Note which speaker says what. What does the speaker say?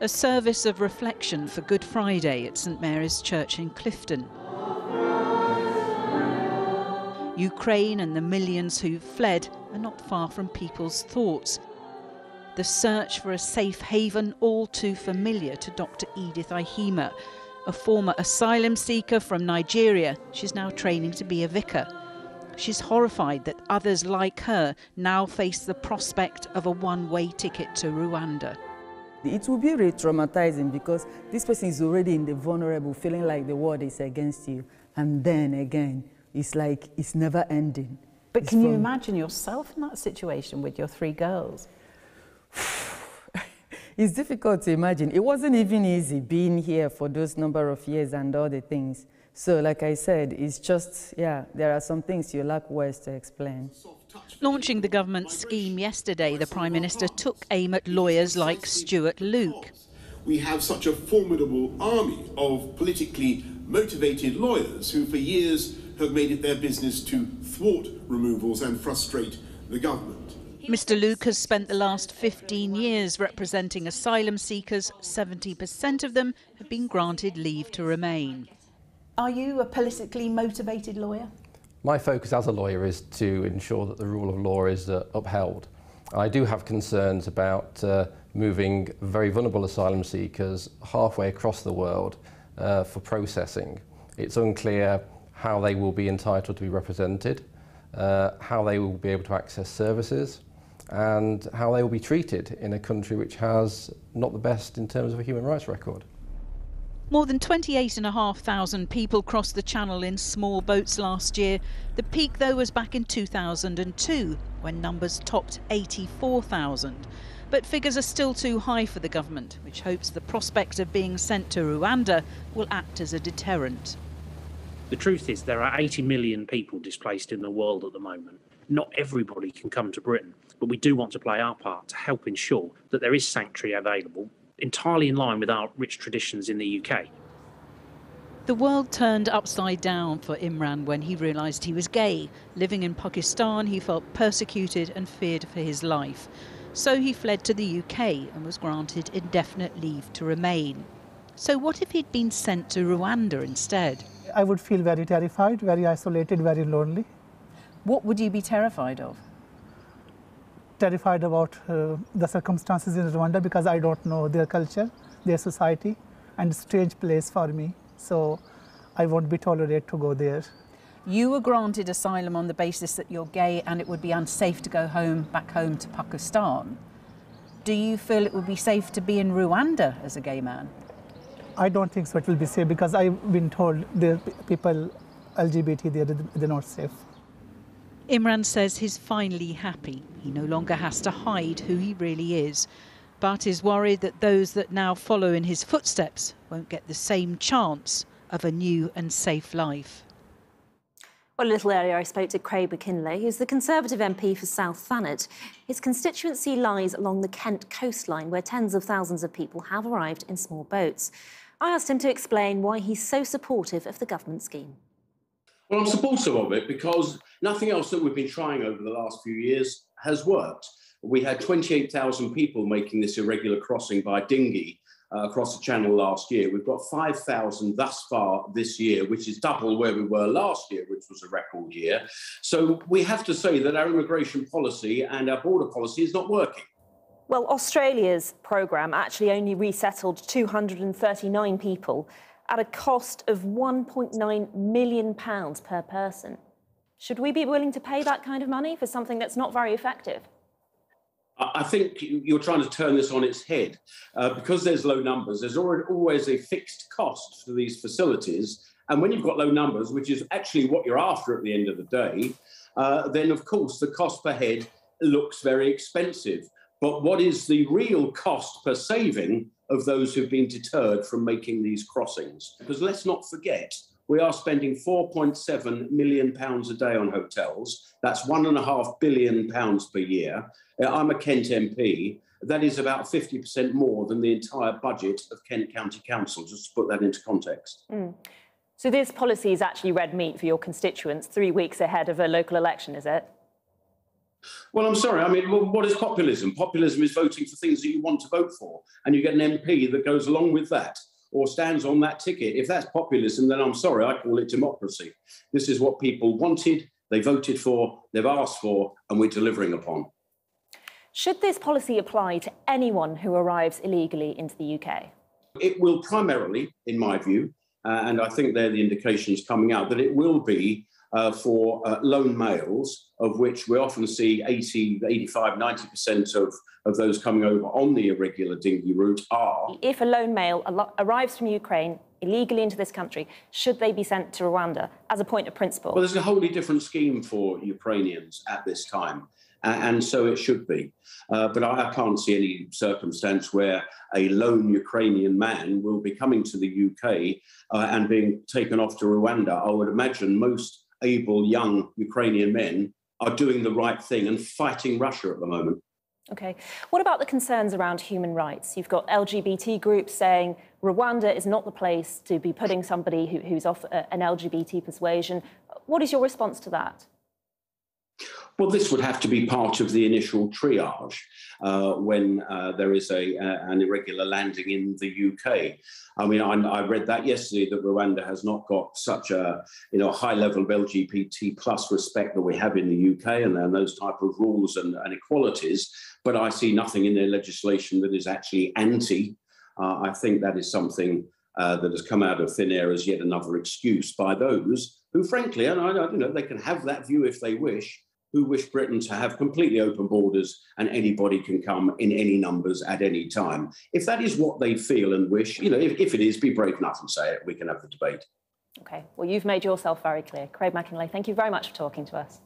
Speaker 1: A service of reflection for Good Friday at St Mary's Church in Clifton. Ukraine and the millions who've fled are not far from people's thoughts. The search for a safe haven all too familiar to Dr. Edith Ihima, a former asylum seeker from Nigeria. She's now training to be a vicar. She's horrified that others like her now face the prospect of a one-way ticket to Rwanda.
Speaker 2: It will be re-traumatizing because this person is already in the vulnerable, feeling like the world is against you. And then again, it's like it's never ending.
Speaker 3: But can you imagine yourself in that situation with your 3 girls?
Speaker 2: It's difficult to imagine. It wasn't even easy being here for those number of years and all the things. So like I said, it's just, yeah, there are some things you lack words to explain.
Speaker 1: Launching the government scheme yesterday, the Prime Minister took aim at lawyers like Stuart Luke.
Speaker 4: We have such a formidable army of politically motivated lawyers who for years have made it their business to thwart removals and frustrate the government.
Speaker 1: Mr Luke has spent the last 15 years representing asylum seekers. 70% of them have been granted leave to remain.
Speaker 3: Are you a politically motivated lawyer?
Speaker 5: My focus as a lawyer is to ensure that the rule of law is upheld. I do have concerns about moving very vulnerable asylum seekers halfway across the world for processing. It's unclear how they will be entitled to be represented, how they will be able to access services, and how they will be treated in a country which has not the best in terms of a human rights record.
Speaker 1: More than 28,500 people crossed the Channel in small boats last year. The peak, though, was back in 2002, when numbers topped 84,000. But figures are still too high for the government, which hopes the prospect of being sent to Rwanda will act as a deterrent.
Speaker 6: The truth is there are 80 million people displaced in the world at the moment. Not everybody can come to Britain, but we do want to play our part to help ensure that there is sanctuary available, entirely in line with our rich traditions in the UK.
Speaker 1: The world turned upside down for Imran when he realised he was gay. Living in Pakistan, he felt persecuted and feared for his life. So he fled to the UK and was granted indefinite leave to remain. So what if he'd been sent to Rwanda instead?
Speaker 7: I would feel very terrified, very isolated, very lonely.
Speaker 3: What would you be terrified of?
Speaker 7: Terrified about the circumstances in Rwanda because I don't know their culture, their society, and it's a strange place for me. So I won't be tolerated to go there.
Speaker 3: You were granted asylum on the basis that you're gay and it would be unsafe to go back home to Pakistan. Do you feel it would be safe to be in Rwanda as a gay man?
Speaker 7: I don't think so it will be safe because I've been told the people, LGBT, they're not safe.
Speaker 1: Imran says he's finally happy. He no longer has to hide who he really is, but is worried that those that now follow in his footsteps won't get the same chance of a new and safe life.
Speaker 8: Well, a little earlier I spoke to Craig Mackinlay, who's the Conservative MP for South Thanet. His constituency lies along the Kent coastline, where tens of thousands of people have arrived in small boats. I asked him to explain why he's so supportive of the government scheme.
Speaker 9: Well, I'm supportive of it because nothing else that we've been trying over the last few years has worked. We had 28,000 people making this irregular crossing by dinghy across the Channel last year. We've got 5,000 thus far this year, which is double where we were last year, which was a record year. So we have to say that our immigration policy and our border policy is not working.
Speaker 8: Well, Australia's programme actually only resettled 239 people at a cost of £1.9 million per person. Should we be willing to pay that kind of money for something that's not very effective?
Speaker 9: I think you're trying to turn this on its head. Because there's low numbers, there's always a fixed cost for these facilities. And when you've got low numbers, which is actually what you're after at the end of the day, then, of course, the cost per head looks very expensive. But what is the real cost per saving of those who've been deterred from making these crossings? Because let's not forget, we are spending £4.7 million a day on hotels. That's £1.5 billion per year. I'm a Kent MP. That is about 50% more than the entire budget of Kent County Council, just to put that into context.
Speaker 8: So this policy is actually red meat for your constituents 3 weeks ahead of a local election, is it?
Speaker 9: Well, I'm sorry. I mean, what is populism? Populism is voting for things that you want to vote for, and you get an MP that goes along with that or stands on that ticket. If that's populism, then I'm sorry, I call it democracy. This is what people wanted, they voted for, they've asked for, and we're delivering upon.
Speaker 8: Should this policy apply to anyone who arrives illegally into the UK?
Speaker 9: It will primarily, in my view, and I think they're the indications coming out, that it will be for lone males, of which we often see 80, 85, 90% of those coming over on the irregular dinghy route are.
Speaker 8: If a lone male arrives from Ukraine illegally into this country, should they be sent to Rwanda as a point of principle?
Speaker 9: Well, there's a wholly different scheme for Ukrainians at this time, and so it should be. But I can't see any circumstance where a lone Ukrainian man will be coming to the UK and being taken off to Rwanda. I would imagine most able young Ukrainian men are doing the right thing and fighting Russia at the moment.
Speaker 8: OK. What about the concerns around human rights? You've got LGBT groups saying Rwanda is not the place to be putting somebody who's of an LGBT persuasion. What is your response to that?
Speaker 9: Well, this would have to be part of the initial triage when there is an irregular landing in the UK. I mean, I read that yesterday, that Rwanda has not got such a high level of LGBT plus respect that we have in the UK, and those type of rules and equalities. But I see nothing in their legislation that is actually anti. I think that is something that has come out of thin air as yet another excuse by those who, frankly, and they can have that view if they wish, who wish Britain to have completely open borders and anybody can come in any numbers at any time. If that is what they feel and wish, if it is, be brave enough and say it. We can have the debate.
Speaker 8: OK, well, you've made yourself very clear. Craig Mackinlay, thank you very much for talking to us.